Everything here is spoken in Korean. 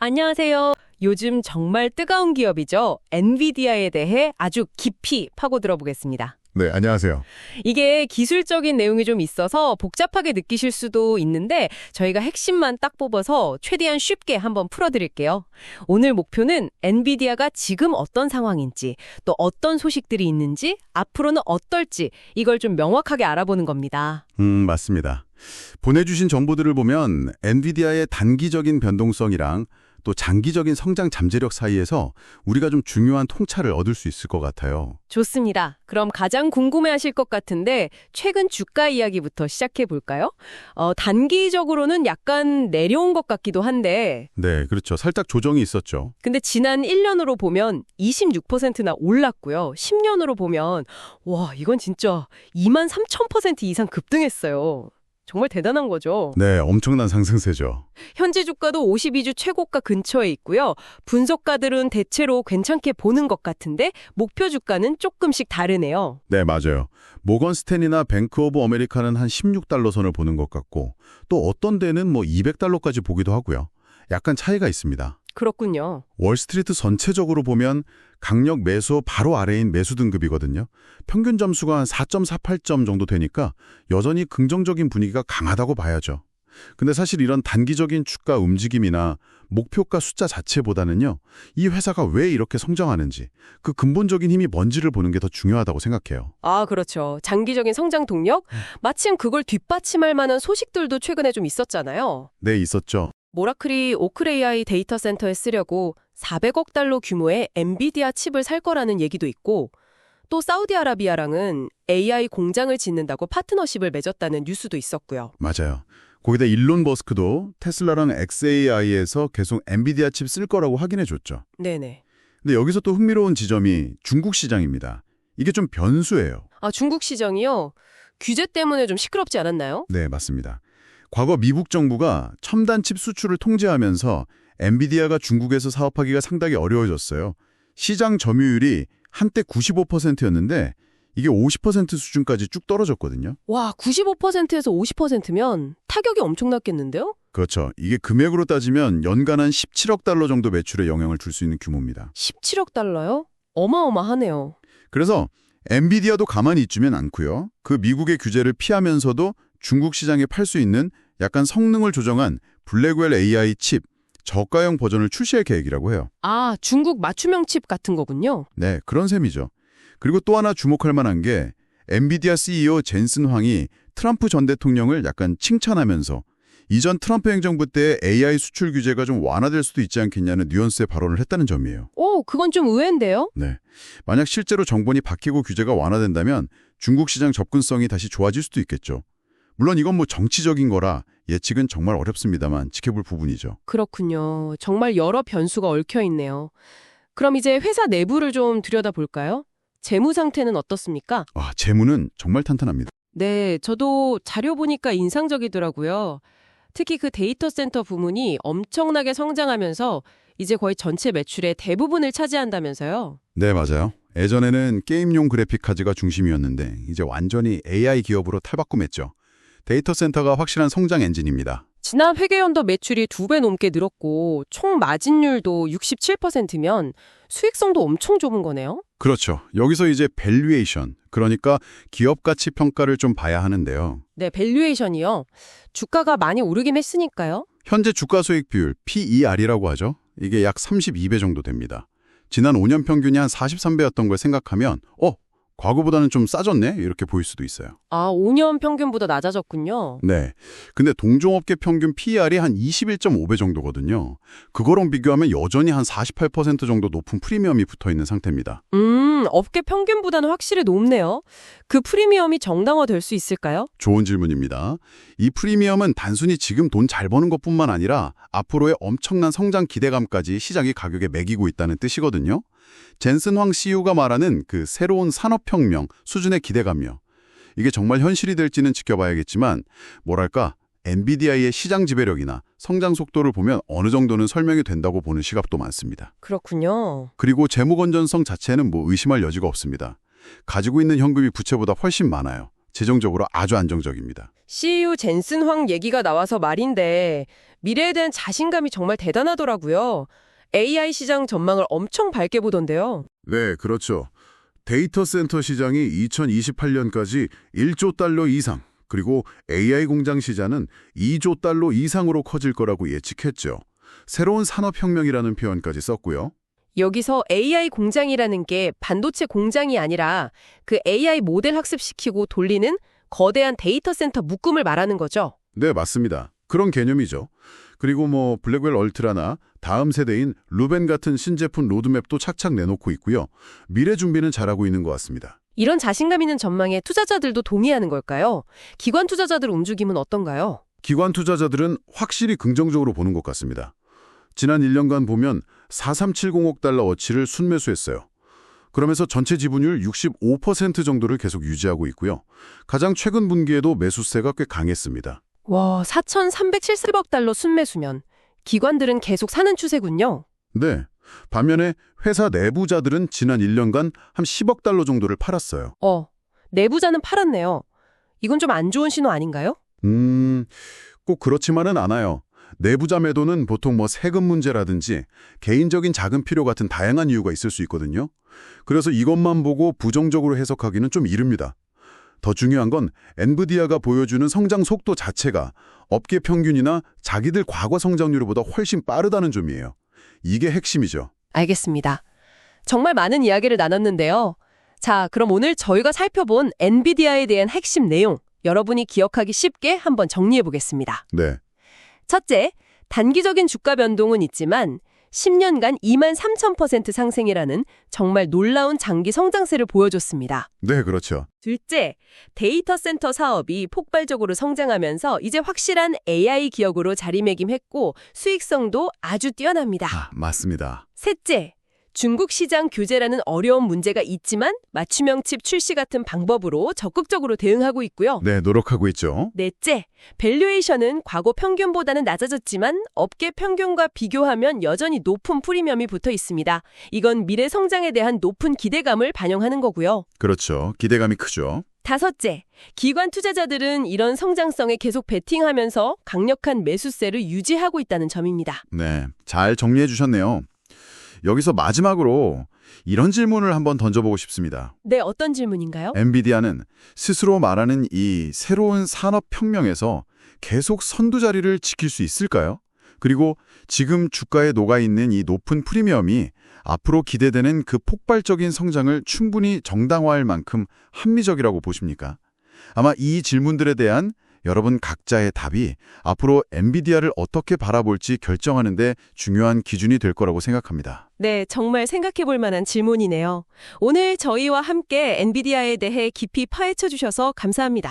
안녕하세요. 요즘 정말 뜨거운 기업이죠. 엔비디아에 대해 아주 깊이 파고들어 보겠습니다. 네, 안녕하세요. 이게 기술적인 내용이 좀 있어서 복잡하게 느끼실 수도 있는데 저희가 핵심만 딱 뽑아서 최대한 쉽게 한번 풀어드릴게요. 오늘 목표는 엔비디아가 지금 어떤 상황인지, 또 어떤 소식들이 있는지, 앞으로는 어떨지 이걸 좀 명확하게 알아보는 겁니다. 맞습니다. 보내주신 정보들을 보면 엔비디아의 단기적인 변동성이랑 또 장기적인 성장 잠재력 사이에서 우리가 좀 중요한 통찰을 얻을 수 있을 것 같아요. 좋습니다. 그럼 가장 궁금해하실 것 같은데 최근 주가 이야기부터 시작해 볼까요? 단기적으로는 약간 내려온 것 같기도 한데 네, 그렇죠. 살짝 조정이 있었죠. 근데 지난 1년으로 보면 26%나 올랐고요. 10년으로 보면 와, 이건 진짜 23,000% 이상 급등했어요. 정말 대단한 거죠. 네, 엄청난 상승세죠. 현재 주가도 52주 최고가 근처에 있고요. 분석가들은 대체로 괜찮게 보는 것 같은데 목표 주가는 조금씩 다르네요. 네, 맞아요. 모건 스탠이나 뱅크 오브 아메리카는 한 16달러 선을 보는 것 같고 또 어떤 데는 200달러까지 보기도 하고요. 약간 차이가 있습니다. 그렇군요. 월스트리트 전체적으로 보면 강력 매수 바로 아래인 매수 등급이거든요. 평균 점수가 한 4.48점 정도 되니까 여전히 긍정적인 분위기가 강하다고 봐야죠. 근데 사실 이런 단기적인 주가 움직임이나 목표가 숫자 자체보다는요. 이 회사가 왜 이렇게 성장하는지 그 근본적인 힘이 뭔지를 보는 게 더 중요하다고 생각해요. 아, 그렇죠. 장기적인 성장 동력? 마침 그걸 뒷받침할 만한 소식들도 최근에 좀 있었잖아요. 네, 있었죠. 모라클이 오클 AI 데이터 센터에 쓰려고 400억 달러 규모의 엔비디아 칩을 살 거라는 얘기도 있고 또 사우디아라비아랑은 AI 공장을 짓는다고 파트너십을 맺었다는 뉴스도 있었고요. 맞아요. 거기다 일론 머스크도 테슬라랑 xAI에서 계속 엔비디아 칩 쓸 거라고 확인해줬죠. 네네. 근데 여기서 또 흥미로운 지점이 중국 시장입니다. 이게 좀 변수예요. 아, 중국 시장이요? 규제 때문에 좀 시끄럽지 않았나요? 네, 맞습니다. 과거 미국 정부가 첨단 칩 수출을 통제하면서 엔비디아가 중국에서 사업하기가 상당히 어려워졌어요. 시장 점유율이 한때 95%였는데 이게 50% 수준까지 쭉 떨어졌거든요. 와, 95%에서 50%면 타격이 엄청났겠는데요? 그렇죠. 이게 금액으로 따지면 연간 한 17억 달러 정도 매출에 영향을 줄 수 있는 규모입니다. 17억 달러요? 어마어마하네요. 그래서 엔비디아도 가만히 있지는 않고요. 그 미국의 규제를 피하면서도 중국 시장에 팔 수 있는 약간 성능을 조정한 블랙웰 AI 칩, 저가형 버전을 출시할 계획이라고 해요. 아, 중국 맞춤형 칩 같은 거군요. 네, 그런 셈이죠. 그리고 또 하나 주목할 만한 게 엔비디아 CEO 젠슨 황이 트럼프 전 대통령을 약간 칭찬하면서 이전 트럼프 행정부 때 AI 수출 규제가 좀 완화될 수도 있지 않겠냐는 뉘앙스의 발언을 했다는 점이에요. 오, 그건 좀 의외인데요? 네, 만약 실제로 정권이 바뀌고 규제가 완화된다면 중국 시장 접근성이 다시 좋아질 수도 있겠죠. 물론 이건 정치적인 거라 예측은 정말 어렵습니다만 지켜볼 부분이죠. 그렇군요. 정말 여러 변수가 얽혀 있네요. 그럼 이제 회사 내부를 좀 들여다볼까요? 재무 상태는 어떻습니까? 재무는 정말 탄탄합니다. 네, 저도 자료 보니까 인상적이더라고요. 특히 그 데이터 센터 부문이 엄청나게 성장하면서 이제 거의 전체 매출의 대부분을 차지한다면서요. 네, 맞아요. 예전에는 게임용 그래픽 카드가 중심이었는데 이제 완전히 AI 기업으로 탈바꿈했죠. 데이터 센터가 확실한 성장 엔진입니다. 지난 회계연도 매출이 2배 넘게 늘었고 총 마진율도 67%면 수익성도 엄청 좋은 거네요. 그렇죠. 여기서 이제 밸류에이션, 그러니까 기업 가치 평가를 좀 봐야 하는데요. 네, 밸류에이션이요. 주가가 많이 오르긴 했으니까요. 현재 주가 수익 비율 PER이라고 하죠. 이게 약 32배 정도 됩니다. 지난 5년 평균이 한 43배였던 걸 생각하면 과거보다는 좀 싸졌네? 이렇게 보일 수도 있어요. 아, 5년 평균보다 낮아졌군요. 네. 근데 동종업계 평균 PER이 한 21.5배 정도거든요. 그거랑 비교하면 여전히 한 48% 정도 높은 프리미엄이 붙어있는 상태입니다. 업계 평균보다는 확실히 높네요. 그 프리미엄이 정당화될 수 있을까요? 좋은 질문입니다. 이 프리미엄은 단순히 지금 돈 잘 버는 것뿐만 아니라 앞으로의 엄청난 성장 기대감까지 시장이 가격에 매기고 있다는 뜻이거든요. 젠슨 황 CEO가 말하는 그 새로운 산업혁명 수준의 기대감이요. 이게 정말 현실이 될지는 지켜봐야겠지만 뭐랄까 엔비디아의 시장 지배력이나 성장 속도를 보면 어느 정도는 설명이 된다고 보는 시각도 많습니다. 그렇군요. 그리고 재무 건전성 자체는 의심할 여지가 없습니다. 가지고 있는 현금이 부채보다 훨씬 많아요. 재정적으로 아주 안정적입니다. CEO 젠슨 황 얘기가 나와서 말인데 미래에 대한 자신감이 정말 대단하더라고요. AI 시장 전망을 엄청 밝게 보던데요. 네, 그렇죠. 데이터 센터 시장이 2028년까지 1조 달러 이상, 그리고 AI 공장 시장은 2조 달러 이상으로 커질 거라고 예측했죠. 새로운 산업혁명이라는 표현까지 썼고요. 여기서 AI 공장이라는 게 반도체 공장이 아니라 그 AI 모델 학습시키고 돌리는 거대한 데이터 센터 묶음을 말하는 거죠. 네, 맞습니다. 그런 개념이죠. 그리고 블랙웰 얼트라나 다음 세대인 루벤 같은 신제품 로드맵도 착착 내놓고 있고요. 미래 준비는 잘하고 있는 것 같습니다. 이런 자신감 있는 전망에 투자자들도 동의하는 걸까요? 기관 투자자들 움직임은 어떤가요? 기관 투자자들은 확실히 긍정적으로 보는 것 같습니다. 지난 1년간 보면 4370억 달러 어치를 순매수했어요. 그러면서 전체 지분율 65% 정도를 계속 유지하고 있고요. 가장 최근 분기에도 매수세가 꽤 강했습니다. 와, 4,370억 달러 순매수면 기관들은 계속 사는 추세군요. 네. 반면에 회사 내부자들은 지난 1년간 한 10억 달러 정도를 팔았어요. 내부자는 팔았네요. 이건 좀 안 좋은 신호 아닌가요? 꼭 그렇지만은 않아요. 내부자 매도는 보통 세금 문제라든지 개인적인 자금 필요 같은 다양한 이유가 있을 수 있거든요. 그래서 이것만 보고 부정적으로 해석하기는 좀 이릅니다. 더 중요한 건 엔비디아가 보여주는 성장 속도 자체가 업계 평균이나 자기들 과거 성장률보다 훨씬 빠르다는 점이에요. 이게 핵심이죠. 알겠습니다. 정말 많은 이야기를 나눴는데요. 자, 그럼 오늘 저희가 살펴본 엔비디아에 대한 핵심 내용, 여러분이 기억하기 쉽게 한번 정리해 보겠습니다. 네. 첫째, 단기적인 주가 변동은 있지만 10년간 23,000% 상승이라는 정말 놀라운 장기 성장세를 보여줬습니다. 네, 그렇죠. 둘째, 데이터 센터 사업이 폭발적으로 성장하면서 이제 확실한 AI 기업으로 자리매김했고 수익성도 아주 뛰어납니다. 맞습니다. 셋째, 중국 시장 규제라는 어려운 문제가 있지만 맞춤형 칩 출시 같은 방법으로 적극적으로 대응하고 있고요. 네, 노력하고 있죠. 넷째, 밸류에이션은 과거 평균보다는 낮아졌지만 업계 평균과 비교하면 여전히 높은 프리미엄이 붙어 있습니다. 이건 미래 성장에 대한 높은 기대감을 반영하는 거고요. 그렇죠. 기대감이 크죠. 다섯째, 기관 투자자들은 이런 성장성에 계속 베팅하면서 강력한 매수세를 유지하고 있다는 점입니다. 네, 잘 정리해 주셨네요. 여기서 마지막으로 이런 질문을 한번 던져보고 싶습니다. 네, 어떤 질문인가요? 엔비디아는 스스로 말하는 이 새로운 산업혁명에서 계속 선두 자리를 지킬 수 있을까요? 그리고 지금 주가에 녹아있는 이 높은 프리미엄이 앞으로 기대되는 그 폭발적인 성장을 충분히 정당화할 만큼 합리적이라고 보십니까? 아마 이 질문들에 대한 여러분 각자의 답이 앞으로 엔비디아를 어떻게 바라볼지 결정하는 데 중요한 기준이 될 거라고 생각합니다. 네, 정말 생각해 볼 만한 질문이네요. 오늘 저희와 함께 엔비디아에 대해 깊이 파헤쳐 주셔서 감사합니다.